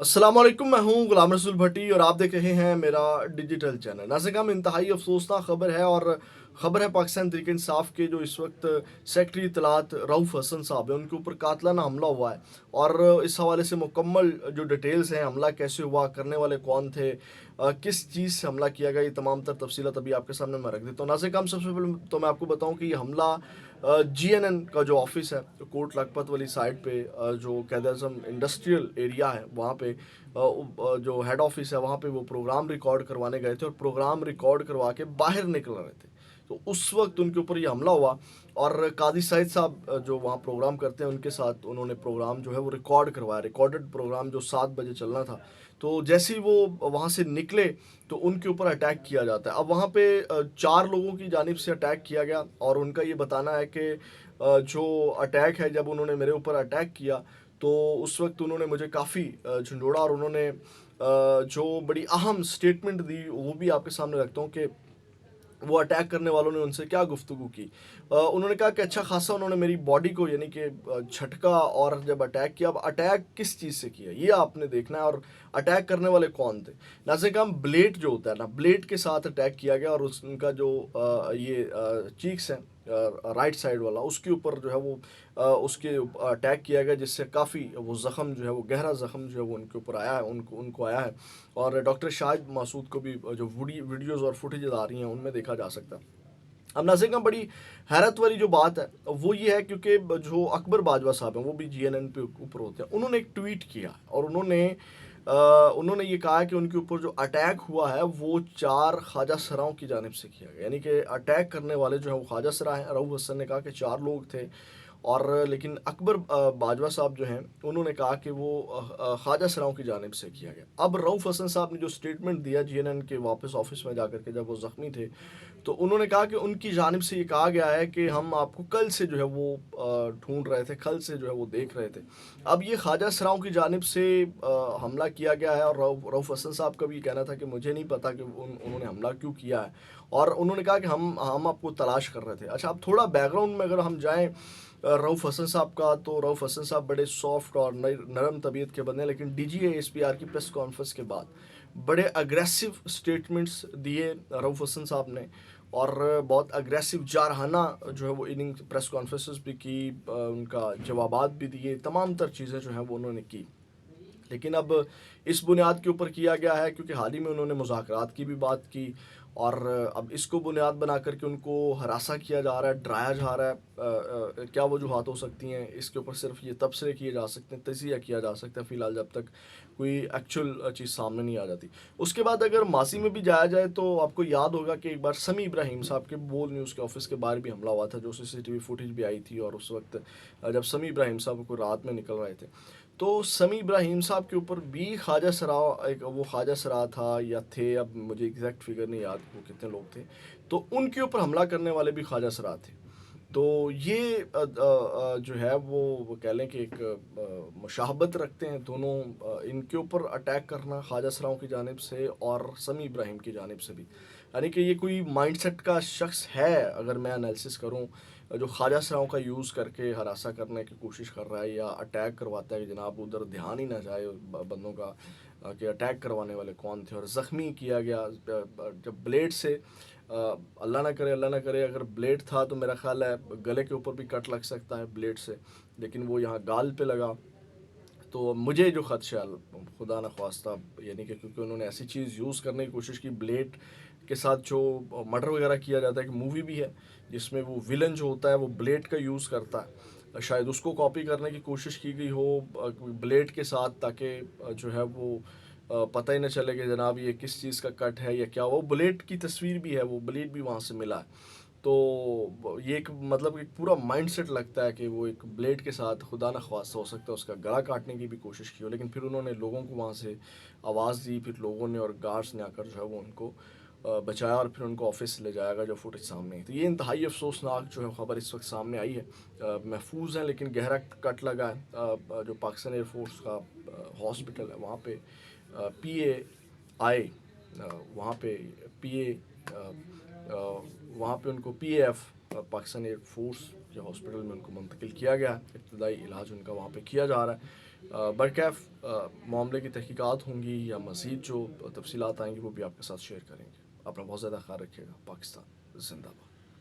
अस्सलाम वालेकुम, मैं हूं गुलाम रसूल भट्टी और आप देख रहे हैं मेरा डिजिटल चैनल। नाज़रीन, इंतहाई अफसोसनाक ख़बर है और ख़बर है पाकिस्तान तहरीक इंसाफ के जो इस वक्त सेक्रेटरी इत्तलात रऊफ़ हसन साहब हैं, उनके ऊपर कातलाना हमला हुआ है। और इस हवाले से मुकम्मल जो डिटेल्स हैं, हमला कैसे हुआ, करने वाले कौन थे, किस चीज़ से हमला किया गया, ये तमाम तर तफसीलात अभी आपके सामने मैं रख देता हूँ। नाज़रीन, सबसे पहले तो मैं आपको बताऊँ कि ये हमला जीएनएन का जो ऑफिस है, जो कोट लखपत वाली साइड पे, जो कैद आज़म इंडस्ट्रियल एरिया है, वहाँ पे जो हेड ऑफिस है, वहाँ पे वो प्रोग्राम रिकॉर्ड करवाने गए थे और प्रोग्राम रिकॉर्ड करवा के बाहर निकल रहे थे। तो उस वक्त उनके ऊपर ये हमला हुआ और कादी सईद साहब, जो वहाँ प्रोग्राम करते हैं, उनके साथ उन्होंने प्रोग्राम जो है वो रिकॉर्ड करवाया। रिकॉर्डेड प्रोग्राम जो 7 बजे चलना था, तो जैसे ही वो वहाँ से निकले तो उनके ऊपर अटैक किया जाता है। अब वहाँ पे 4 लोगों की जानिब से अटैक किया गया और उनका ये बताना है कि जो अटैक है, जब उन्होंने मेरे ऊपर अटैक किया तो उस वक्त उन्होंने मुझे काफ़ी झंझोड़ा और उन्होंने जो बड़ी अहम स्टेटमेंट दी वो भी आपके सामने रखता हूँ कि वो अटैक करने वालों ने उनसे क्या गुफ्तगू की। उन्होंने कहा कि अच्छा खासा उन्होंने मेरी बॉडी को यानी कि झटका और जब अटैक किया। अब अटैक किस चीज़ से किया ये आपने देखना है और अटैक करने वाले कौन थे। नाज़रीन, हम ब्लेड जो होता है ना, ब्लेड के साथ अटैक किया गया और उनका जो ये चीक्स हैं, राइट साइड वाला, उसके ऊपर जो है वो उसके अटैक किया गया, जिससे काफ़ी वो ज़ख़म जो है वो गहरा ज़ख़म जो है वो उनके ऊपर आया है, उनको उनको आया है। और डॉक्टर शाहिद मासूद को भी जो वीडियोज़ और फुटेज आ रही हैं उनमें देखा जा सकता है। अब नाज़रीन का बड़ी हैरत वाली जो बात है वो ये है, क्योंकि जो अकबर बाजवा साहब हैं वो भी जीएनएन पे ऊपर होते हैं, उन्होंने एक ट्वीट किया और उन्होंने ये कहा कि उनके ऊपर जो अटैक हुआ है वो 4 ख्वाजा सराओं की जानिब से किया गया। यानी कि अटैक करने वाले जो है वो ख्वाजा सरा हैं। रऊफ़ हसन ने कहा कि 4 लोग थे और लेकिन अकबर बाजवा साहब जो हैं उन्होंने कहा कि वो ख्वाजा सराओं की जानिब से किया गया। अब रऊफ़ हसन साहब ने जो स्टेटमेंट दिया जीएनएन के वापस ऑफिस में जाकर के, जब वो ज़ख्मी थे, तो उन्होंने कहा कि उनकी जानिब से ये कहा गया है कि हम आपको कल से जो है वो ढूंढ रहे थे, कल से जो है वो देख रहे थे। अब ये ख्वाजा सराओं की जानिब से हमला किया गया है और रऊफ़ हसन साहब का भी कहना था कि मुझे नहीं पता कि उन्होंने हमला क्यों किया है और उन्होंने कहा कि हम आपको तलाश कर रहे थे। अच्छा, अब थोड़ा बैकग्राउंड में अगर हम जाएँ रऊफ़ हसन साहब का, तो रऊफ़ हसन साहब बड़े सॉफ्ट और नरम तबीयत के बंदे हैं, लेकिन डीजीएएसपीआर की प्रेस कॉन्फ्रेंस के बाद बड़े अग्रेसिव स्टेटमेंट्स दिए रऊफ़ हसन साहब ने और बहुत अग्रेसिव जारहाना जो है वो इनिंग प्रेस कॉन्फ्रेंसेस भी की, उनका जवाबात भी दिए, तमाम तर चीज़ें जो हैं वो उन्होंने की। लेकिन अब इस बुनियाद के ऊपर किया गया है क्योंकि हाल ही में उन्होंने मुज़ाकरात की भी बात की और अब इसको बुनियाद बना करके उनको हरासा किया जा रहा है, डराया जा रहा है। क्या वजूहात हो सकती हैं इसके ऊपर, सिर्फ ये तबसरे किए जा सकते हैं, तजिया किया जा सकता है फ़िलहाल, जब तक कोई एक्चुअल चीज़ सामने नहीं आ जाती। उसके बाद अगर मासी में भी जाया जाए तो आपको याद होगा कि एक बार समी इब्राहिम साहब के बोल न्यूज़ के ऑफिस के बाहर भी हमला हुआ था, जो सीसीटीवी फुटेज भी आई थी और उस वक्त जब समी इब्राहिम साहब को रात में निकल रहे थे, तो समी इब्राहिम साहब के ऊपर भी ख्वाजा सरा, एक वो ख्वाजा सरा था या थे, अब मुझे एग्जैक्ट फिगर नहीं याद वो कितने लोग थे, तो उनके ऊपर हमला करने वाले भी ख्वाजा सरा थे। तो ये जो है वो कह लें कि एक मुशाहबत रखते हैं दोनों, इनके ऊपर अटैक करना ख्वाजा सराओं की जानिब से और समी इब्राहिम की जानिब से भी। यानी कि ये कोई माइंडसेट का शख्स है, अगर मैं एनालिसिस करूं, जो ख्वाजा सराओं का यूज़ करके हरासा करने की कोशिश कर रहा है या अटैक करवाता है कि जनाब उधर ध्यान ही ना जाए बंदों का, कि अटैक करवाने वाले कौन थे और ज़ख्मी किया गया जब ब्लेड से। अल्लाह ना करे, अल्लाह ना करे, अगर ब्लेड था तो मेरा ख्याल है गले के ऊपर भी कट लग सकता है ब्लेड से, लेकिन वो यहाँ गाल पे लगा। तो मुझे जो खदशा, खुदा न ख्वास्ता, यानी कि क्योंकि उन्होंने ऐसी चीज़ यूज़ करने की कोशिश की ब्लेड के साथ, जो मर्डर वगैरह किया जाता है, कि मूवी भी है जिसमें वो विलन जो होता है वो ब्लेड का यूज़ करता है, शायद उसको कॉपी करने की कोशिश की गई हो ब्लेड के साथ, ताकि जो है वो पता ही ना चले कि जनाब ये किस चीज़ का कट है या क्या। वो ब्लेड की तस्वीर भी है, वो ब्लेड भी वहाँ से मिला है। तो ये एक मतलब एक पूरा माइंडसेट लगता है कि वो एक ब्लेड के साथ खुदा न ख्वास्ता हो सकता है उसका गला काटने की भी कोशिश की हो, लेकिन फिर उन्होंने लोगों को वहाँ से आवाज़ दी, फिर लोगों ने और गार्ड्स ने आकर जो है वो उनको बचाया और फिर उनको ऑफिस ले जाया गया, जो फुटेज सामने है। तो ये इंतहाई अफसोसनाक जो है ख़बर इस वक्त सामने आई है। महफूज हैं लेकिन गहरा कट लगा है। जो पाकिस्तान एयरफोर्स का हॉस्पिटल है वहाँ पे PAI, वहाँ पे PA, वहाँ पे उनको PAF, पाकिस्तान एयर फोर्स के हॉस्पिटल में उनको मुंतकिल किया गया है। इब्तदाई इलाज उनका वहाँ पे किया जा रहा है। برکیف معاملے کی تحقیقات ہوں گی یا مزید جو تفصیلات آئیں گی وہ بھی آپ کے ساتھ شیئر کریں گے. اپنا بہت زیادہ خیال رکھیے گا. پاکستان زندہ باد.